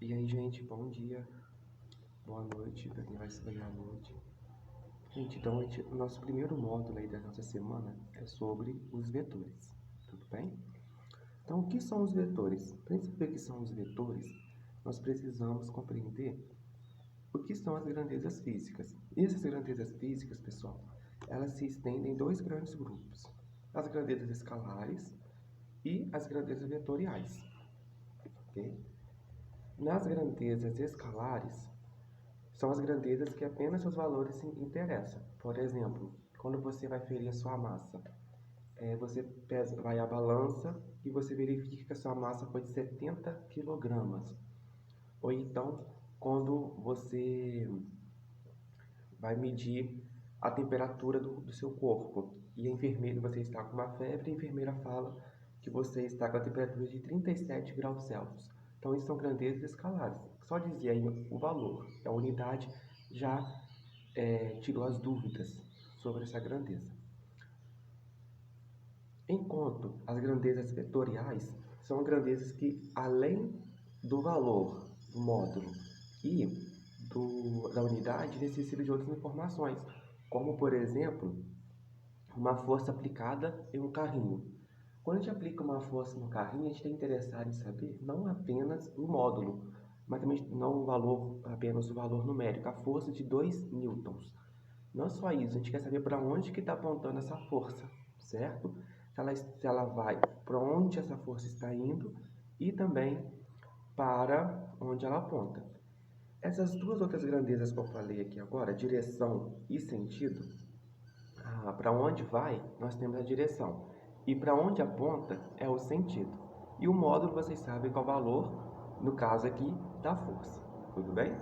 E aí, gente, bom dia, boa noite, para quem vai estudar à noite. Gente, então, o nosso primeiro módulo aí da nossa semana é sobre os vetores, tudo bem? Então, o que são os vetores? Para gente saber o que são os vetores, nós precisamos compreender o que são as grandezas físicas. E essas grandezas físicas, pessoal, elas se estendem em dois grandes grupos: as grandezas escalares e as grandezas vetoriais, ok? Nas grandezas escalares, são as grandezas que apenas seus valores se interessam. Por exemplo, quando você vai ferir a sua massa, você vai à balança e você verifica que a sua massa foi de 70 kg. Ou então, quando você vai medir a temperatura do seu corpo e a enfermeira, você está com uma febre, a enfermeira fala que você está com a temperatura de 37 graus Celsius. Então, isso são grandezas escalares. Só dizer aí o valor, a unidade, já tirou as dúvidas sobre essa grandeza. Enquanto as grandezas vetoriais são grandezas que, além do valor do módulo e da unidade, necessitam de outras informações, como, por exemplo, uma força aplicada em um carrinho. Quando a gente aplica uma força no carrinho, a gente está interessado em saber não apenas o módulo, mas também não o valor, apenas o valor numérico, a força de 2 newtons. Não só isso, a gente quer saber para onde que está apontando essa força, certo? Se ela vai para onde essa força está indo e também para onde ela aponta. Essas duas outras grandezas que eu falei aqui agora, direção e sentido, para onde vai, nós temos a direção. E para onde aponta é o sentido. E o módulo, vocês sabem qual é o valor, no caso aqui, da força. Tudo bem?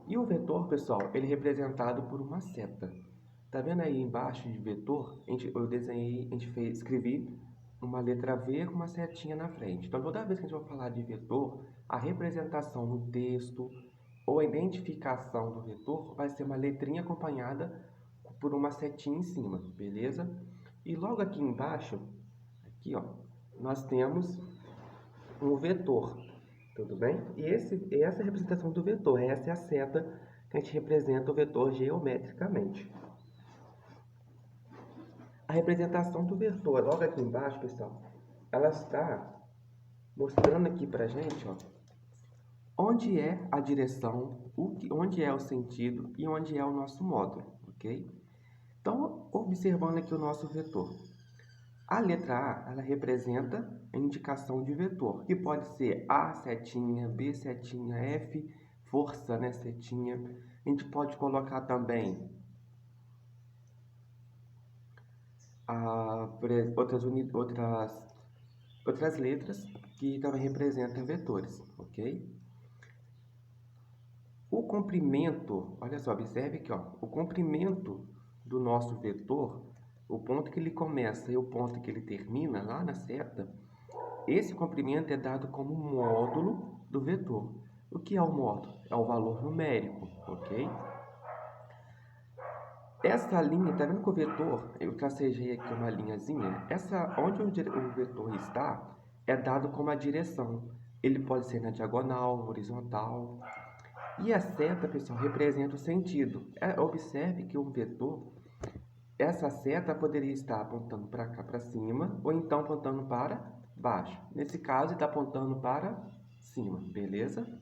E o vetor, pessoal, ele é representado por uma seta. Tá vendo aí embaixo de vetor? Eu desenhei, escrevi uma letra V com uma setinha na frente. Então, toda vez que a gente vai falar de vetor, a representação no texto ou a identificação do vetor vai ser uma letrinha acompanhada por uma setinha em cima, beleza? E logo aqui embaixo, aqui ó, nós temos um vetor, tudo bem? E essa é a representação do vetor, essa é a seta que a gente representa o vetor geometricamente. A representação do vetor, logo aqui embaixo, pessoal, ela está mostrando aqui pra gente, ó, onde é a direção, onde é o sentido e onde é o nosso módulo, ok? Então, observando aqui o nosso vetor. A letra A, ela representa a indicação de vetor, que pode ser A setinha, B setinha, F, força, né, setinha. A gente pode colocar também outras letras que também representam vetores, ok? O comprimento, olha só, observe aqui, ó, o comprimento do nosso vetor, o ponto que ele começa e o ponto que ele termina lá na seta, esse comprimento é dado como módulo do vetor. O que é o módulo? É o valor numérico, ok? Essa linha, tá vendo que o vetor, eu tracejei aqui uma linhazinha, onde o vetor está, é dado como a direção. Ele pode ser na diagonal, horizontal. E a seta, pessoal, representa o sentido. Observe que um vetor, essa seta poderia estar apontando para cá, para cima, ou então apontando para baixo. Nesse caso, está apontando para cima, beleza?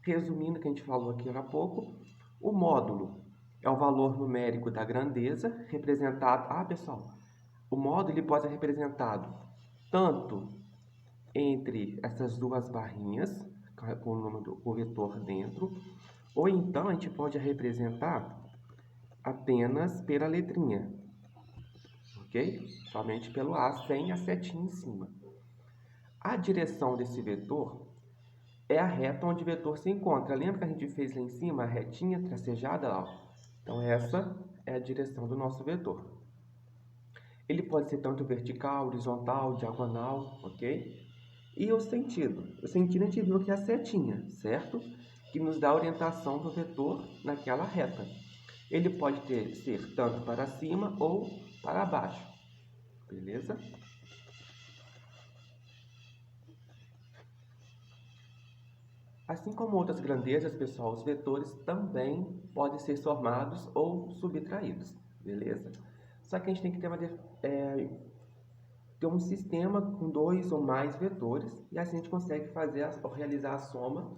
Resumindo o que a gente falou aqui há pouco, o módulo é o valor numérico da grandeza representado. Pessoal, o módulo ele pode ser representado tanto entre essas duas barrinhas, com o número do vetor dentro, ou então a gente pode representar apenas pela letrinha, ok? Somente pelo A, sem a setinha em cima. A direção desse vetor é a reta onde o vetor se encontra. Lembra que a gente fez lá em cima a retinha tracejada lá? Então, essa é a direção do nosso vetor. Ele pode ser tanto vertical, horizontal, diagonal, ok? E o sentido? O sentido a gente viu que é a setinha, certo? Que nos dá a orientação do vetor naquela reta. Ele pode ser tanto para cima ou para baixo, beleza? Assim como outras grandezas, pessoal, os vetores também podem ser somados ou subtraídos, beleza? Só que a gente tem que ter um sistema com 2 ou mais vetores, e assim a gente consegue realizar a soma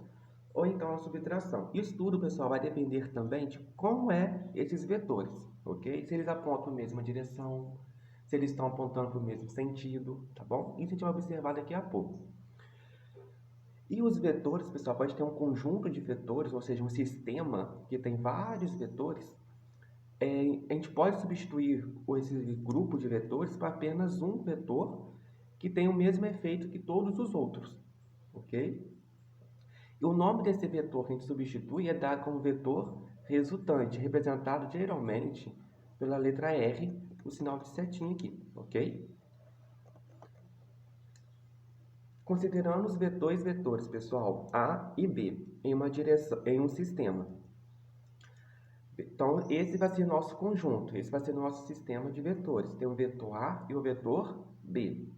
ou então a subtração. Isso tudo, pessoal, vai depender também de como esses vetores, ok? Se eles apontam a mesma direção, se eles estão apontando para o mesmo sentido, tá bom? Isso a gente vai observar daqui a pouco. E os vetores, pessoal, pode ter um conjunto de vetores, ou seja, um sistema que tem vários vetores. A gente pode substituir esse grupo de vetores para apenas um vetor que tem o mesmo efeito que todos os outros, ok? E o nome desse vetor que a gente substitui é dado como vetor resultante, representado geralmente pela letra R, o sinal de setinha aqui, ok? Considerando os dois vetores, pessoal, A e B, em um sistema. Então, esse vai ser nosso conjunto, esse vai ser nosso sistema de vetores. Tem o vetor A e o vetor B.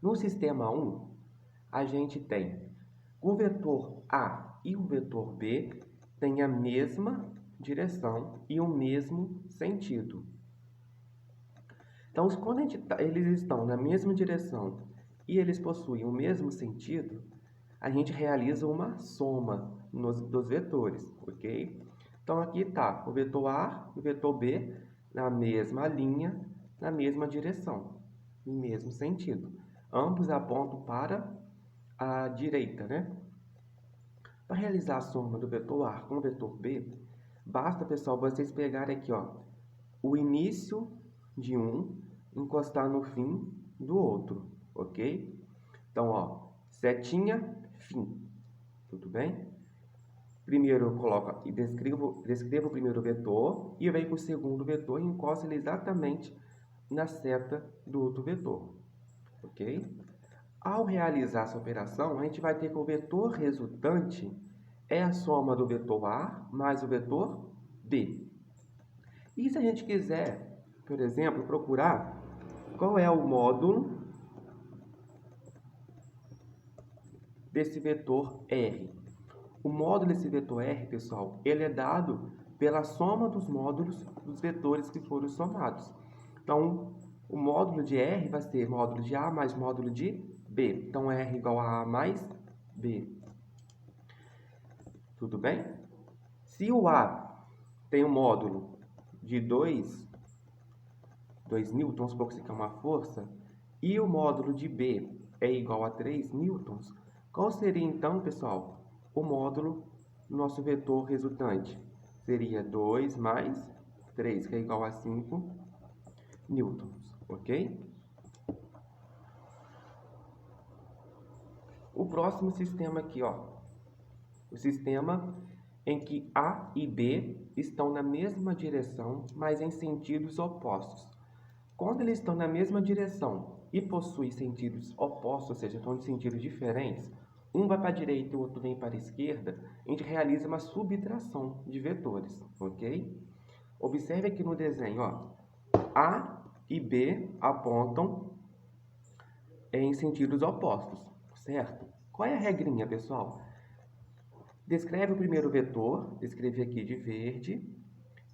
No sistema 1, a gente tem o vetor A e o vetor B têm a mesma direção e o mesmo sentido. Então, quando eles estão na mesma direção e eles possuem o mesmo sentido, a gente realiza uma soma dos vetores, ok? Então, aqui está o vetor A e o vetor B na mesma linha, na mesma direção, no mesmo sentido. Ambos apontam para a direita, né? Para realizar a soma do vetor A com o vetor B, basta, pessoal, vocês pegarem aqui, ó, o início de um encostar no fim do outro, ok? Então, ó, setinha, fim, tudo bem? Primeiro eu coloco e descrevo o primeiro vetor e venho com o segundo vetor e encosto ele exatamente na seta do outro vetor, ok? Ao realizar essa operação, a gente vai ter que o vetor resultante é a soma do vetor A mais o vetor B. E se a gente quiser, por exemplo, procurar qual é o módulo desse vetor R? O módulo desse vetor R, pessoal, ele é dado pela soma dos módulos dos vetores que foram somados. Então, o módulo de R vai ser módulo de A mais módulo de B. Então, R igual a A mais B. Tudo bem? Se o A tem um módulo de 2 newtons, vamos supor que isso aqui é uma força, e o módulo de B é igual a 3 newtons, qual seria então, pessoal, o módulo do nosso vetor resultante? Seria 2 mais 3, que é igual a 5 newtons, ok? O próximo sistema aqui, ó, o sistema em que A e B estão na mesma direção, mas em sentidos opostos. Quando eles estão na mesma direção e possuem sentidos opostos, ou seja, estão em sentidos diferentes, um vai para a direita e o outro vem para a esquerda, a gente realiza uma subtração de vetores, ok? Observe aqui no desenho, ó, A e B apontam em sentidos opostos, certo? Qual é a regrinha, pessoal? Descreve o primeiro vetor, escrevi aqui de verde,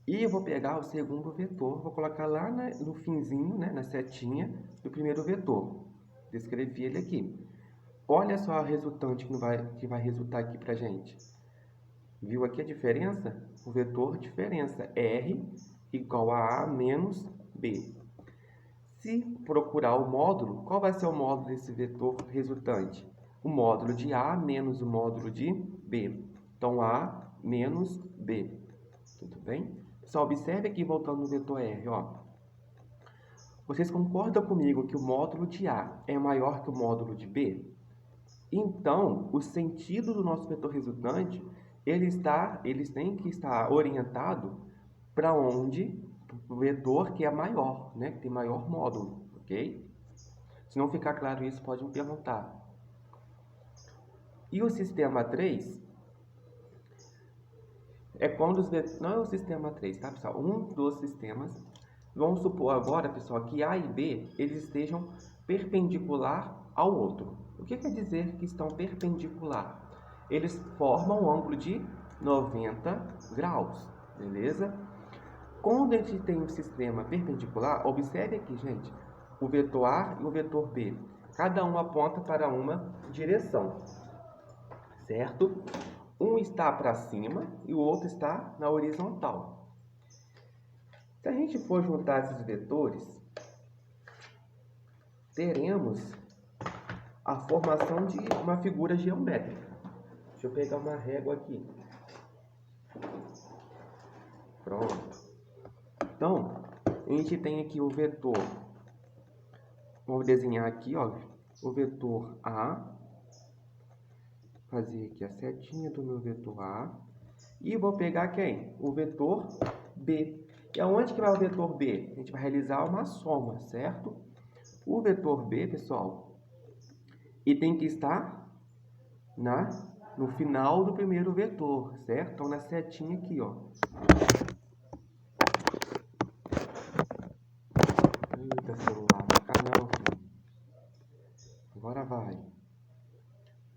e eu vou pegar o segundo vetor, vou colocar lá no finzinho, né, na setinha do primeiro vetor. Descrevi ele aqui. Olha só a resultante que vai resultar aqui para a gente. Viu aqui a diferença? O vetor diferença, R igual a A menos B. Se procurar o módulo, qual vai ser o módulo desse vetor resultante? O módulo de A menos o módulo de B. Então, A menos B. Tudo bem? Só observe aqui, voltando no vetor R, ó. Vocês concordam comigo que o módulo de A é maior que o módulo de B? Então, o sentido do nosso vetor resultante, eles têm que estar orientado para onde o vetor que é maior, né? Que tem maior módulo, ok? Se não ficar claro isso, pode me perguntar. E o sistema 3, é quando os vetores... Não é o sistema 3, tá, pessoal? Um dos sistemas. Vamos supor agora, pessoal, que A e B eles estejam perpendicular ao outro. O que quer dizer que estão perpendicular? Eles formam um ângulo de 90 graus, beleza? Quando a gente tem um sistema perpendicular, observe aqui, gente, o vetor A e o vetor B. Cada um aponta para uma direção, certo? Um está para cima e o outro está na horizontal. Se a gente for juntar esses vetores, teremos a formação de uma figura geométrica. Deixa eu pegar uma régua aqui. Pronto. Então, a gente tem aqui o vetor. Vou desenhar aqui, ó, o vetor A. Fazer aqui a setinha do meu vetor A. E vou pegar quem? O vetor B. E aonde que vai o vetor B? A gente vai realizar uma soma, certo? O vetor B, pessoal, e tem que estar no final do primeiro vetor, certo? Então, na setinha aqui, ó. Eita, celular, vai ficar não, filho. Agora vai.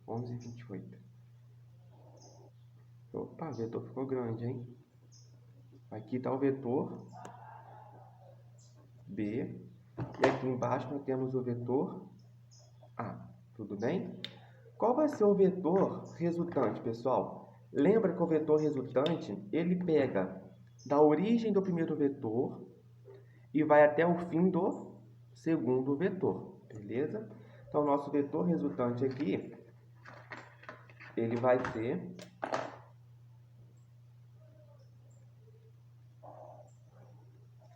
11h28. Opa, o vetor ficou grande, hein? Aqui está o vetor B. E aqui embaixo nós temos o vetor A. Tudo bem? Qual vai ser o vetor resultante, pessoal? Lembra que o vetor resultante, ele pega da origem do primeiro vetor e vai até o fim do segundo vetor, beleza? Então, o nosso vetor resultante aqui, ele vai ser...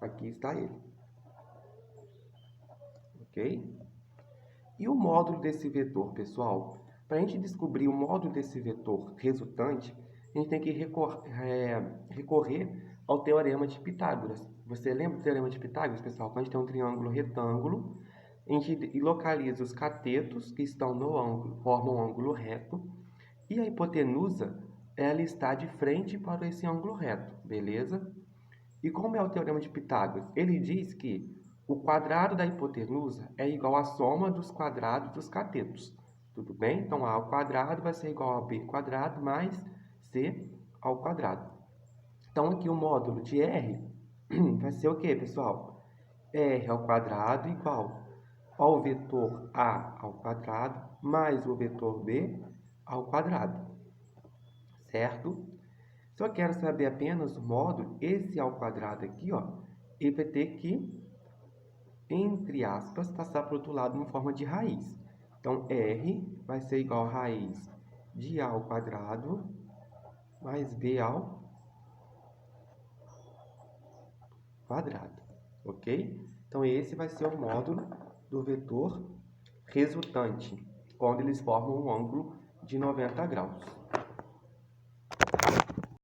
Aqui está ele. Ok? E o módulo desse vetor, pessoal? Para a gente descobrir o módulo desse vetor resultante, a gente tem que recorrer ao Teorema de Pitágoras. Você lembra do Teorema de Pitágoras, pessoal? Quando a gente tem um triângulo retângulo, a gente localiza os catetos que estão no ângulo, formam um ângulo reto, e a hipotenusa, ela está de frente para esse ângulo reto, beleza? E como é o Teorema de Pitágoras? Ele diz que o quadrado da hipotenusa é igual à soma dos quadrados dos catetos. Tudo bem? Então, A ao quadrado vai ser igual a B quadrado mais C ao quadrado. Então, aqui o módulo de R vai ser o quê, pessoal? R ao quadrado igual ao vetor A ao quadrado mais o vetor B ao quadrado. Certo? Se eu quero saber apenas o módulo, esse ao quadrado aqui, ó, ele vai ter que, entre aspas, passar para o outro lado em forma de raiz. Então, R vai ser igual a raiz de A ao quadrado mais B ao quadrado, ok? Então, esse vai ser o módulo do vetor resultante, quando eles formam um ângulo de 90 graus.